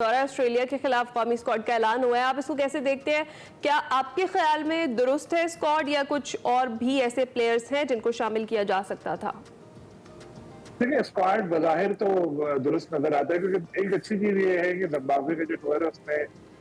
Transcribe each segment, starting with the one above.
दौरा ऑस्ट्रेलिया के खिलाफ कौमी स्क्वाड का ऐलान हुआ है, आप इसको कैसे देखते हैं? क्या आपके ख्याल में दुरुस्त है स्क्वाड या कुछ और भी ऐसे प्लेयर्स हैं जिनको शामिल किया जा सकता था? देखिए, स्क्वाड बज़ाहिर तो दुरुस्त नजर आता है, क्योंकि एक अच्छी चीज ये है कि जिम्बाब्वे के जो टूर है उसमें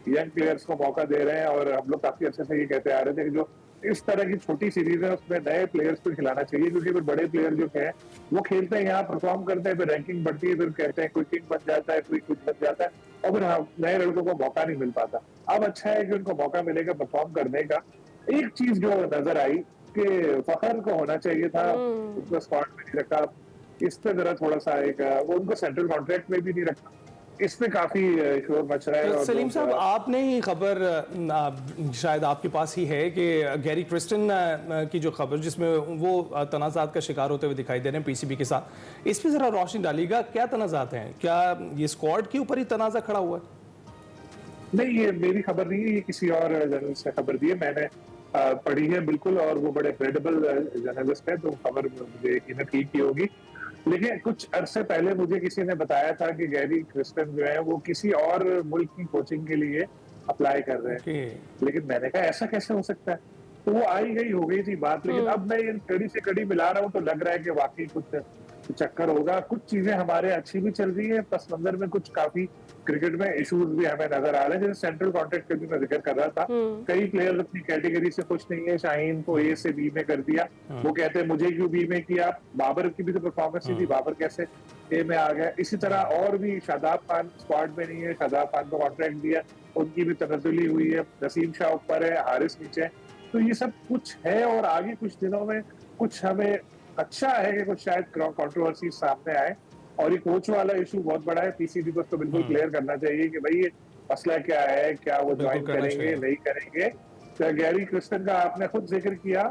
यंग प्लेयर्स को मौका दे रहे हैं। और हम लोग काफी अच्छे से ये कहते आ रहे थे कि जो इस तरह की छोटी सीरीज है उसमें नए प्लेयर्स को खिलाना चाहिए, क्योंकि फिर बड़े प्लेयर जो हैं वो खेलते हैं, यहाँ परफॉर्म करते हैं, फिर रैंकिंग बढ़ती है, फिर कहते हैं कोई किंग बन जाता है, कोई कुछ बन जाता है, और फिर नए लड़कों को मौका नहीं मिल पाता। अब अच्छा है कि उनको मौका मिलेगा परफॉर्म करने का। एक चीज जो नजर आई कि फखर को होना चाहिए था, उसको स्क्वाड में नहीं रखा। इस पे जरा थोड़ा सा एक वो उनको सेंट्रल कॉन्ट्रैक्ट में भी नहीं रखा, इसमें काफी शोर मच रहा है। तो सलीम साहब, आपने ही खबर शायद आपके पास ही है कि गैरी क्रिस्टन की जो खबर जिसमें वो तनाज़ात का शिकार होते हुए दिखाई दे रहे हैं पीसीबी के साथ, इस पे जरा रोशनी डालिएगा। क्या तनाज़ात हैं? क्या ये स्क्वाड के ऊपर ही तनाज़ा खड़ा हुआ है? नहीं, ये मेरी खबर नहीं है, ये किसी और जर्नलिस्ट ने खबर दी है, मैंने पढ़ी है बिल्कुल, और वो बड़े क्रेडिबल जर्नलिस्ट है, तो खबर मुझे यकीन ठीक ही होगी। लेकिन कुछ अरसे पहले मुझे किसी ने बताया था कि गैरी क्रिस्टन जो है वो किसी और मुल्क की कोचिंग के लिए अप्लाई कर रहे हैं। लेकिन मैंने कहा ऐसा कैसे हो सकता है, तो वो आई गई हो गई थी बात। लेकिन अब मैं ये कड़ी से कड़ी मिला रहा हूँ तो लग रहा है कि वाकई कुछ चक्कर होगा। कुछ चीजें हमारे अच्छी भी चल रही है, पस मंजर में कुछ काफी क्रिकेट में इश्यूज भी हमें नजर आ रहे हैं। जैसे सेंट्रल कॉन्ट्रैक्ट का भी मैं जिक्र कर रहा था, कई प्लेयर अपनी कैटेगरी से खुश नहीं है। शाहीन को ए से बी में कर दिया, वो कहते हैं मुझे क्यों बी में किया। बाबर की भी तो परफॉर्मेंस ही थी, बाबर कैसे ए में आ गया। इसी तरह और भी शादाब खान स्क्वाड में नहीं है, शादाब खान को कॉन्ट्रैक्ट दिया, उनकी भी तनजुली हुई है। नसीम शाह ऊपर है, हारिस नीचे है। तो ये सब कुछ है, और आगे कुछ दिनों में कुछ हमें अच्छा है कि कुछ शायद कंट्रोवर्सी सामने आए। और ये कोच वाला इशू बहुत बड़ा है, पीसीबी को तो बिल्कुल क्लियर करना चाहिए कि भाई ये मसला क्या है, क्या वो ज्वाइन करेंगे नहीं करेंगे। तो गैरी क्रिस्टन का आपने खुद जिक्र किया,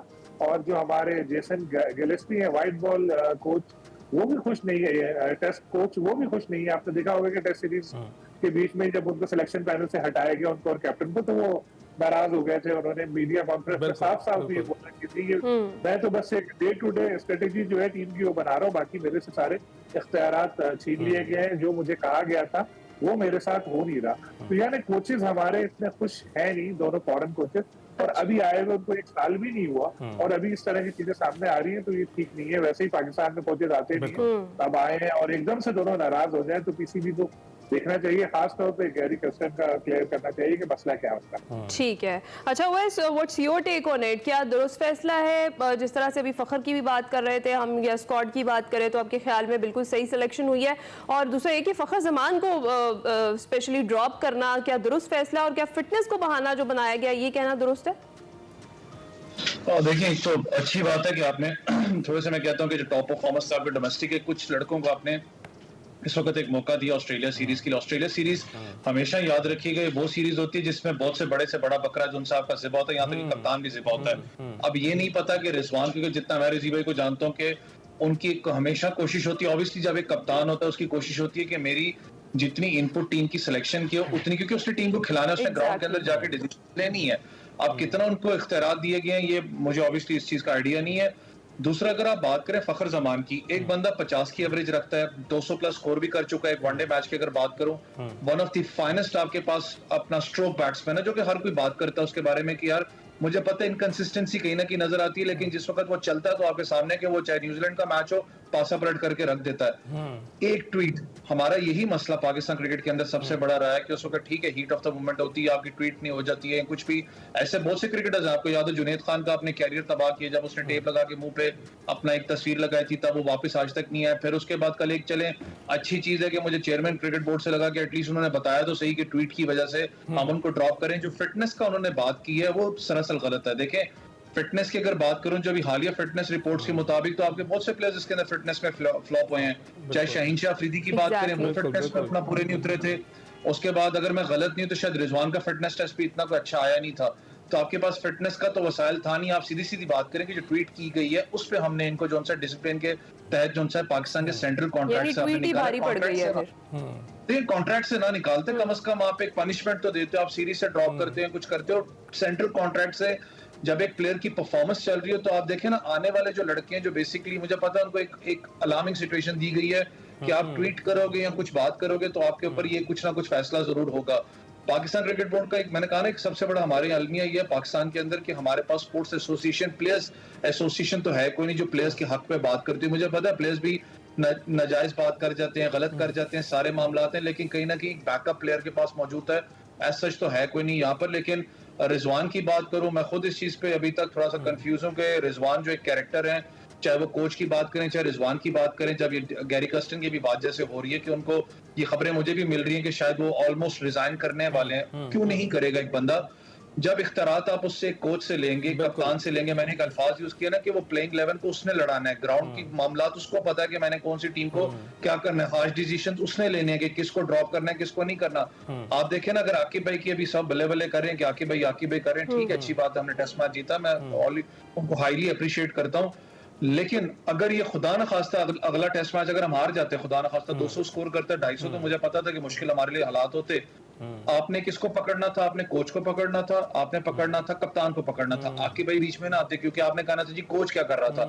और जो हमारे जेसन गिलेस्पी है वाइट बॉल कोच, वो भी खुश नहीं है। टेस्ट कोच वो भी खुश नहीं है। आपने देखा होगा कि टेस्ट सीरीज के बीच में जब उनको सिलेक्शन पैनल से हटाया गया उनको और कैप्टन को, तो वो नाराज हो गए थे। उन्होंने मीडिया कॉन्फ्रेंस में साफ साफ ये बोला कि मैं तो बस एक डे टू डे स्ट्रेटेजी जो है टीम की वो बना रहा हूँ, बाकी मेरे से सारे इख्तियारात छीन लिए गए हैं। जो मुझे कहा गया था वो मेरे साथ हो नहीं रहा। तो यानी कोचेज हमारे इतने खुश है नहीं, दोनों फॉरेन कोचेज, और अभी आए हुए उनको एक साल भी नहीं हुआ, और अभी इस तरह की चीजें सामने आ रही हैं, तो ये ठीक नहीं है। वैसे ही पाकिस्तान में कोचेज आते नहीं है, तब आए हैं और एकदम से दोनों नाराज हो जाए, तो पीसीबी को देखना चाहिए, खास तौर पे गैरी क्रिस्टन का क्लियर करना चाहिए कि मसला क्या है उसका। ठीक है, अच्छा what's your take on it? क्या दुरुस्त फैसला है? जिस तरह से अभी फखर की भी बात कर रहे थे हम, या स्क्वाड की बात करें, तो आपके ख्याल में बिल्कुल सही सिलेक्शन हुई है? और दूसरा ये कि फखर जमान को स्पेशली ड्रॉप करना क्या दुरुस्त फैसला, और क्या फिटनेस को बहाना जो बनाया गया ये कहना दुरुस्त है? देखिए, एक तो अच्छी बात है कि आपने थोड़े से, मैं कहता हूँ कि जो टॉप परफॉर्मर्स आपके डोमेस्टिक के कुछ लड़कों को आपने इस वक्त एक मौका दिया ऑस्ट्रेलिया सीरीज के लिए। ऑस्ट्रेलिया सीरीज हमेशा याद रखिएगा, ये वो सीरीज होती है जिसमें बहुत से बड़ा बकरा जो उनसे आपका जिबा होता है, यहाँ तक कि कप्तान भी जिबा होता है। अब ये नहीं पता कि रिजवान, क्योंकि जितना मैं रिजी भाई को जानता हूँ कि उनकी हमेशा कोशिश होती है, ऑब्वियसली जब एक कप्तान होता है उसकी कोशिश होती है कि मेरी जितनी इनपुट टीम की सिलेक्शन की हो उतनी, क्योंकि उसने टीम को खिलाना, उसने ग्राउंड के अंदर जाकर डिसीजन लेनी है। अब कितना उनको इख्तियारात दिए गए हैं ये मुझे ऑब्वियसली इस चीज का आइडिया नहीं है। दूसरा, अगर आप बात करें फखर जमान की, एक बंदा 50 की एवरेज रखता है, 200 प्लस स्कोर भी कर चुका है एक वनडे मैच की। अगर बात करूं, वन ऑफ द फाइनेस्ट आपके पास अपना स्ट्रोक बैट्समैन है, जो कि हर कोई बात करता है उसके बारे में कि यार मुझे पता है इनकंसिस्टेंसी कहीं ना कहीं नजर आती है, लेकिन जिस वक्त वो चलता है तो आपके सामने कि वो चाहे न्यूजीलैंड का मैच हो पासा पलट करके रख देता है। एक ट्वीट, हमारा यही मसला पाकिस्तान क्रिकेट के अंदर सबसे बड़ा रहा है कि उस वक्त ठीक है हीट ऑफ द मोमेंट होती है, आपकी ट्वीट नहीं हो जाती है कुछ भी। ऐसे बहुत से क्रिकेटर्स हैं, आपको याद है जुनैद खान का अपने कैरियर तबाह किया जब उसने टेप लगा के मुंह पे अपना एक तस्वीर लगाई थी, तब वो वापस आज तक नहीं आया। फिर उसके बाद कल एक चले, अच्छी चीज है कि मुझे चेयरमैन क्रिकेट बोर्ड से लगा कि एटलीस्ट उन्होंने बताया तो सही कि ट्वीट की वजह से हम उनको ड्रॉप करें। जो फिटनेस का उन्होंने बात की है वो सरासर गलत है। देखें, फिटनेस की अगर बात करूं, जो अभी हालिया फिटनेस रिपोर्ट्स के मुताबिक तो आपके बहुत से प्लेयर्स इसके अंदर फिटनेस में फ्लॉप हुए हैं। चाहे शाहीन शाह अफरीदी की बात करें, वो फिटनेस में अपना पूरे नहीं उतरे थे। उसके बाद अगर मैं गलत नहीं हूं तो शायद रिजवान का फिटनेस टेस्ट भी इतना कोई अच्छा आया नहीं था। तो आपके पास फिटनेस का तो वसाइल था नहीं। आप सीधी सीधी बात करें कि जो ट्वीट की गई है उस पर हमने इनको जो सा डिसिप्लिन के तहत जो सा पाकिस्तान के सेंट्रल कॉन्ट्रैक्ट से आपने निकाला, कॉन्ट्रैक्ट से ना निकालते, कम से कम आप एक पनिशमेंट तो देते हो। आप सीरीज से ड्रॉप करते हैं, कुछ करते हो। सेंट्रल कॉन्ट्रैक्ट से जब एक प्लेयर की परफॉर्मेंस चल रही हो तो आप देखें ना, आने वाले जो लड़के हैं जो बेसिकली मुझे पता है उनको एक अलार्मिंग सिचुएशन दी गई है कि आप ट्वीट करोगे या कुछ बात करोगे तो आपके ऊपर ये कुछ ना कुछ फैसला जरूर होगा। पाकिस्तान क्रिकेट बोर्ड का एक, मैंने कहा ना, एक सबसे बड़ा हमारे अलमिया ये है पाकिस्तान के अंदर कि हमारे पास स्पोर्ट्स एसोसिएशन, प्लेयर्स एसोसिएशन तो है कोई नहीं जो प्लेयर्स के हक पे बात करती है। मुझे पता है प्लेयर्स भी नाजायज बात कर जाते हैं, गलत कर जाते हैं, सारे मामला हैं, लेकिन कहीं ना कहीं बैकअप प्लेयर के पास मौजूद है। एज सच तो है कोई नहीं यहाँ पर। लेकिन रिजवान की बात करूं, मैं खुद इस चीज पे अभी तक थोड़ा सा कंफ्यूज हूं कि रिजवान जो एक कैरेक्टर है, चाहे वो कोच की बात करें चाहे रिजवान की बात करें, जब ये गैरी कर्स्टन की भी बात जैसे हो रही है कि उनको ये खबरें मुझे भी मिल रही हैं कि शायद वो ऑलमोस्ट रिजाइन करने वाले हैं। क्यों नहीं करेगा एक बंदा जब इख्तियारात आप उससे कोच से लेंगे, कप्तान से लेंगे। मैंने एक अल्फाज यूज किया ना कि वो प्लेइंग 11 को उसने लड़ाना है, ग्राउंड की मामलात उसको पता है कि मैंने कौन सी टीम को क्या करना है, हार्श डिसीजन उसने लेने हैं कि किसको ड्रॉप करना है किसको नहीं करना। आप देखें ना, अगर आकिब भाई की अभी सब बल्ले बल्ले कर रहे हैं कि आकिब भाई कर रहे हैं, ठीक है, अच्छी बात है, हमने टेस्ट मैच जीता, मैं उनको हाईली अप्रिशिएट करता हूँ। लेकिन अगर ये खुदा न खास्ता अगला टेस्ट मैच अगर हम हार जाते, खुदा न खास्ता 200 स्कोर करते, 250, तो मुझे पता था कि मुश्किल हमारे लिए हालात होते। आपने किसको पकड़ना था? आपने कोच को पकड़ना था, आपने पकड़ना था कप्तान को पकड़ना था। आकिब भाई बीच में ना आते, क्योंकि आपने कहना था जी कोच क्या कर रहा था।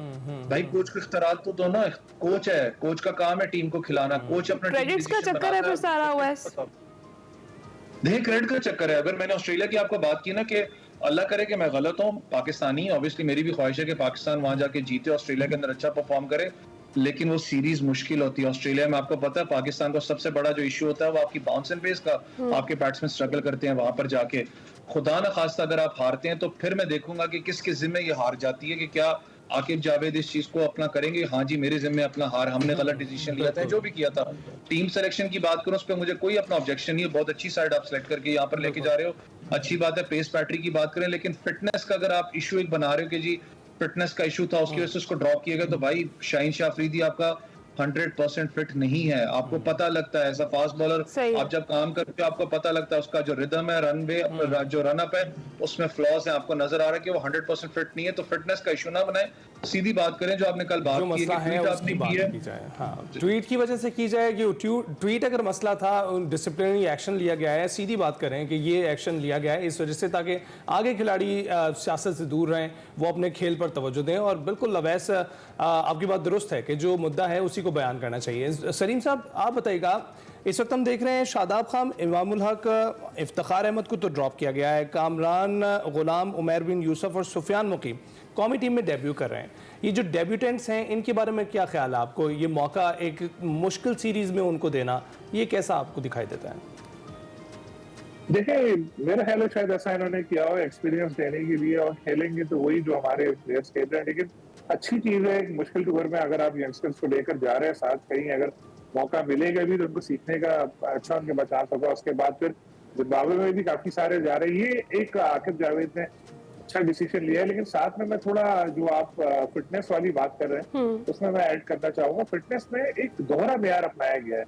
भाई कोच को इख्तियारात तो दो ना, कोच है, कोच का काम है टीम को खिलाना, कोच अपना क्रेडिट्स का चक्कर है फिर सारा हुआ है। नहीं, क्रेडिट का चक्कर है। अगर मैंने ऑस्ट्रेलिया की आपको बात की ना कि अल्लाह करे कि मैं गलत हूँ, पाकिस्तानी ऑब्वियसली मेरी भी ख्वाहिश है कि पाकिस्तान वहां जाके जीते, ऑस्ट्रेलिया के अंदर अच्छा परफॉर्म करे, लेकिन वो सीरीज मुश्किल होती है। ऑस्ट्रेलिया में आपको पता है पाकिस्तान का सबसे बड़ा जो इशू होता है वो आपकी बाउंस एंड पेस का, आपके बैट्समैन स्ट्रगल करते हैं वहां पर जाके। खुदा न खास्ता अगर आप हारते हैं तो फिर मैं देखूंगा कि किसके जिम्मे ये हार जाती है, कि क्या आकिब जावेद इस चीज को अपना करेंगे, हाँ जी मेरे जिम्मे अपना हार, हमने गलत डिसीजन लिया था, जो भी किया था। टीम सिलेक्शन की बात करूं, उस पर मुझे कोई अपना ऑब्जेक्शन नहीं है, बहुत अच्छी साइड आप सिलेक्ट करके यहाँ पर लेके जा रहे हो, अच्छी बात है। पेस बैटरी की बात करें, लेकिन फिटनेस का अगर आप इशू एक बना रहे हो कि जी फिटनेस का इशू था उसकी वजह से उसको ड्रॉप किया गया, तो भाई शाहीन शाह अफरीदी आपका 100% फिट नहीं है, आपको पता लगता है। ऐसा फास्ट बॉलर आप जब काम करते हो आपको पता लगता है उसका जो रिदम है, रन वे, जो रन अप है, उसमें फ्लॉज है, आपको नजर आ रहा है कि वो 100% फिट नहीं है। तो फिटनेस का इशू ना बनाए, सीधी बात करें जो आपने कल बात की है, उसकी बात की जाए। हाँ, ट्वीट की वजह से की जाए कि ट्वीट अगर मसला था, डिसिप्लिनरी एक्शन लिया गया है, सीधी बात करें कि ये एक्शन लिया गया है इस वजह से, ताकि आगे खिलाड़ी सियासत से दूर रहें, वो अपने खेल पर तवज्जो दें। और बिल्कुल अवैस आपकी बात दुरुस्त है कि जो मुद्दा है उसी को बयान करना चाहिए। सलीम साहब आप बताइएगा, इस वक्त हम देख रहे हैं शादाब खान, इमामुल हक, इफ्तिखार अहमद को तो ड्रॉप किया गया है, कामरान गुलाम, उमैर बिन यूसुफ और सुफियान मुकीम कौमी टीम में डेब्यू कर रहे हैं। ये जो डेब्यूटेंट्स हैं इनके बारे में क्या ख्याल है आपको? ये मौका एक मुश्किल सीरीज में उनको देना, ये कैसा आपको दिखाई देता है? देखिए मेरा ख्याल है शायद ऐसा इन्होंने किया हो एक्सपीरियंस देने के लिए, और खेलेंगे तो वही जो हमारे प्लेयर्स खेल रहे हैं। लेकिन अच्छी चीज है एक मुश्किल टूर में अगर आप यंगस्टर्स को लेकर जा रहे हैं साथ, कहीं अगर मौका मिलेगा भी तो उनको सीखने का अच्छा उनके बचा सका। उसके बाद फिर जिम्बाब्वे में भी काफी सारे जा रहे हैं। ये एक आकिब जावेद ने अच्छा डिसीजन लिया है, लेकिन साथ में मैं थोड़ा जो आप फिटनेस वाली बात कर रहे हैं उसमें मैं ऐड करना चाहूंगा, फिटनेस में एक दोहरा मेयार अपनाया गया है।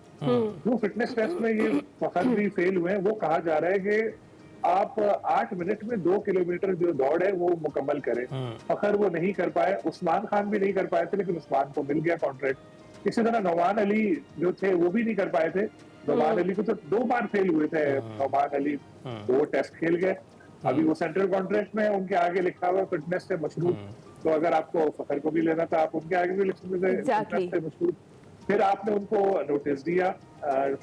जो फिटनेस टेस्ट में ये फखर भी फेल हुए हैं, वो कहा जा रहा है कि आप 8 मिनट में 2 किलोमीटर जो दौड़ है वो मुकम्मल करें। फखर वो नहीं कर पाए, उस्मान खान भी नहीं कर पाए थे, लेकिन उस्मान को मिल गया कॉन्ट्रैक्ट। इसी तरह नौमान अली जो थे वो भी नहीं कर पाए थे, नौमान अली को तो 2 बार फेल हुए थे नौमान अली, वो टेस्ट खेल गए। अभी वो सेंट्रल कॉन्ट्रैक्ट में उनके आगे लिखा हुआ फिटनेस से मशरूत, तो अगर आपको फखर को भी लेना था आप उनके आगे भी लिख सकते थे फिटनेस से मशरूत। फिर आपने उनको नोटिस दिया,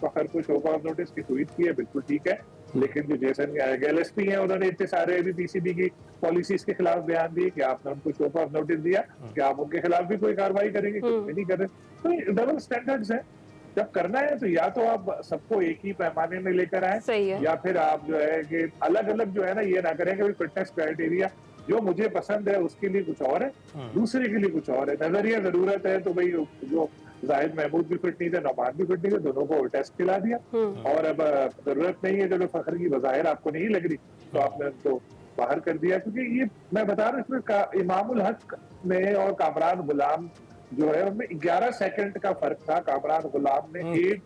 फखर को शो कॉज नोटिस की ट्वीट की है, बिल्कुल ठीक है, लेकिन जो जेसन गैलेस्पी हैं उन्होंने इतने सारे भी पीसीबी की पॉलिसीज के खिलाफ बयान दिए कि आपने उनको शो कॉज नोटिस दिया कि आप उनके खिलाफ भी कोई कार्रवाई करेंगे, कुछ नहीं कर रहे। तो डबल स्टैंडर्ड्स है, जब करना है तो या तो आप सबको एक ही पैमाने में लेकर आए, या फिर आप जो है कि अलग अलग जो है ना ये ना करें कि फिटनेस क्राइटेरिया जो मुझे पसंद है उसके लिए कुछ और है, दूसरे के लिए कुछ और है। नजरिया जरूरत है तो भाई जो जाहिद महमूद भी फिट नहीं थे, नौमान भी फिट नहीं थे, दोनों को टेस्ट खिला दिया। और अब जरूरत नहीं है, जब फखर की बज़ाहिर आपको नहीं लग रही तो आपने उनको बाहर कर दिया। क्योंकि ये मैं बता रहा हूँ इसमें इमामुल हक में और कामरान गुलाम जो है उनमें 11 सेकंड का फर्क था। कामरान गुलाम ने 1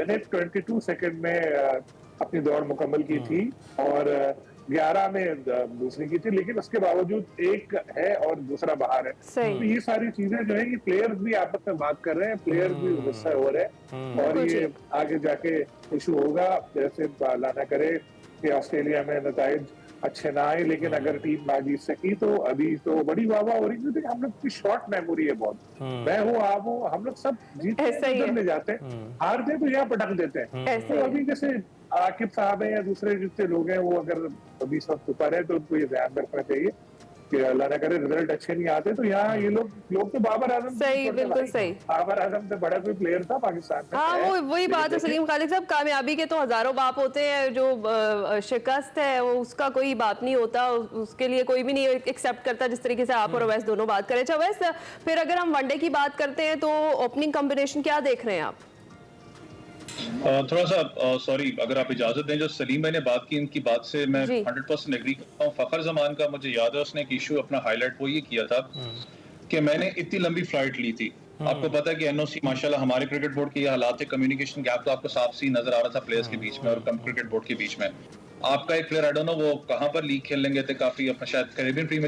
मिनट 22 सेकंड में अपनी दौड़ मुकम्मल की थी और 11 में दूसरी की थी, लेकिन उसके बावजूद एक है और दूसरा बाहर है। तो ये सारी चीजें जो है, ये प्लेयर्स भी आपस में बात कर रहे हैं, प्लेयर्स भी गुस्सा हो रहे हैं, और ये आगे जाके इशू होगा। जैसे अल्लाह ना करे कि ऑस्ट्रेलिया में नताइज अच्छे ना आए, लेकिन अगर टीम ना जीत सकी तो अभी तो बड़ी वाह हो रही है। हम लोग की शॉर्ट मेमोरी है बहुत, मैं हूँ आप हो, हम लोग सब जीतते ऐसा ही हैं, है। ले जाते हैं, हारते तो यहाँ पटक देते हैं। ऐसे तो ही है। अभी जैसे आकिब साहब है या दूसरे जितने लोग हैं, वो अगर अभी सब ऊपर है तो उनको ये ध्यान रखना चाहिए कि अल्लाह ना करे रिजल्ट अच्छे नहीं आते। तो यहाँ ये लोग तो बाबर आजम सही, बिल्कुल सही। बाबर आजम से बड़ा कोई प्लेयर था पाकिस्तान में। हाँ, है, वो वही बात है लेकिन सलीम खालिद साहब, कामयाबी के तो हजारों बाप होते हैं, जो शिकस्त है वो उसका कोई बाप नहीं होता, उसके लिए कोई भी नहीं एक्सेप्ट करता, जिस तरीके से आप और अवैस दोनों बात करें। अच्छा अवैस, फिर अगर हम वनडे की बात करते हैं तो ओपनिंग कॉम्बिनेशन क्या देख रहे हैं आप? थोड़ा सा सॉरी, अगर आप इजाजत दें, जो सलीम भाई ने बात की इनकी बात से मैं जी। 100% एग्री करता हूँ। फखर जमान का मुझे याद है, उसने एक इशू अपना हाईलाइट वो ये किया था कि मैंने इतनी लंबी फ्लाइट ली थी। आपको पता है कि एनओसी माशाल्लाह हमारे क्रिकेट बोर्ड के ये हालात थे, कम्युनिकेशन गैप तो आपको साफ सी नजर आ रहा था प्लेयर्स के बीच में और क्रिकेट बोर्ड के बीच में। आपका एक प्लेयर आई डोंट नो वो कहाँ पर लीग खेलने गए थे, काफी अपना शायद कैरेबियन प्रीमियर